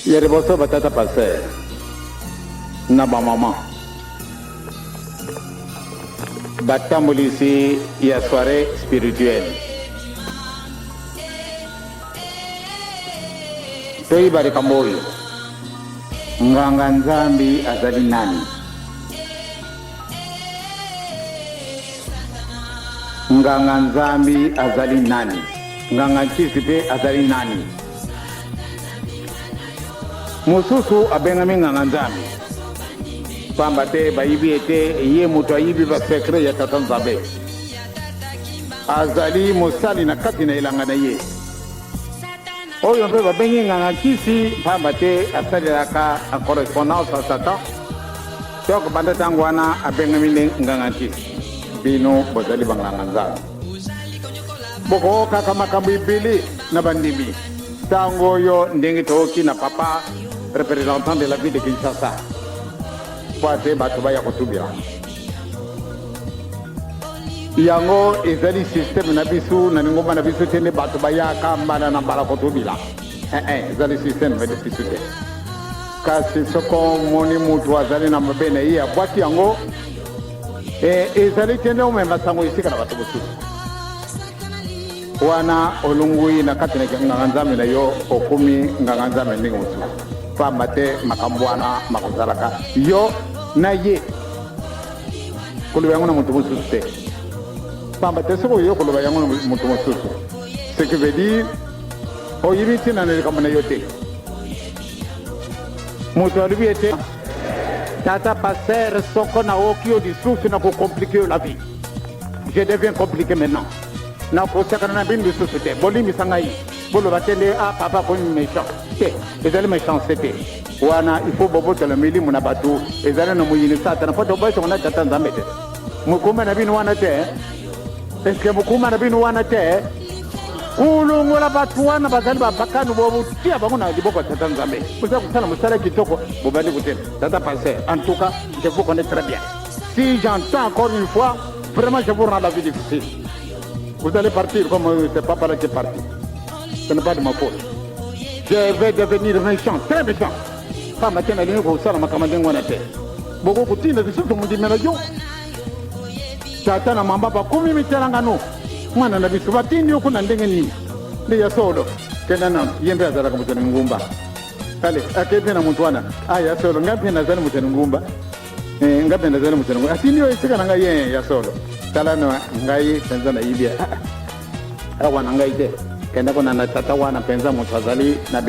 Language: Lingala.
yere boso batata passer na ba mama batambulisi ya soirée spirituelle toi bari kamboyo nganga nzambi azali nani nganga nzambi azali nani nganga nchisipe azali nani mususu abengami nganga nzambi pamba te bayibi ete ye mutu ayibi ba sekre ya tata nzambe azali mosali na kati na elanga na ye oyo mpe babengi nganga nkisi pamba te asalelaka en correspondance a satan donc banda ntango wana abengami nde nganga nkisi bino bozali banganga nzambe bokokaka makambo ebele na bandimi ntango oyo ndenge tooki na papa représentant de la ville de Kinshasa po ate bato baya kotubila yango ezali systeme na biso na ningomba na biso te nde bato bayaka mbala na mbala kotubila ezali systeme na biso te kasi soko moni mutu azali na mabe na ye abwaki yango ezali te nde omemba sango esika na bato mosusu wana olungui na kati na nganga nzambe na yo okumi nganga nzambe ndenge mosusu pamba te makambo wana makozalaka yo na ye koloba yango na moto mosusu te pamba te soki oyo koloba yango na moto mosusu ce qui veut dire oyibi ntina na likambo na yo te moto alobi ete tata paster soko na oki yo lisusu na kocomplike yo la vie je deviens compliqué maintenant na kosakana na bino lisusu te bolimbisa ngai boloba te nde papa komi méchant te ezali méchance te wana il faut bobotela milimu na bato ezali na moyini satana po toboyesongo na tata nzambe te mokuma na bino wana te eske mokuma na bino wana te kulungola bato wana bazali bapakani bobotia bango na liboko ya tata nzambe boza kosala mosala kitoko bobandi kotela tata paster en tout cas je vous connais très bien si j'entends encore une fois vraiment je vous rends la vie difficile. Vous allez partir comme c'est papa là qui est parti. Ce n'est pas de ma faute. Je vais devenir méchant, très méchant. Pas maintenant, il y a un ça, ma camarade on a fait. Beaucoup de gens qui sont dit mais yo. Tata na mamba ba kumi mitelanga no. Mwana na bisu batini yo kuna ndenge nini. Ndi ya solo. Tena na yembe azala kama mtani ngumba. Kale akepe na mtu wana. Ya solo ngapi na zana mtani ngumba. Ngapi na zana mtani ngumba. Asini yo isika na ngai ya solo. Talana ngai penza na ibia wana ngai te kenda kona na tata wana penza mutazali na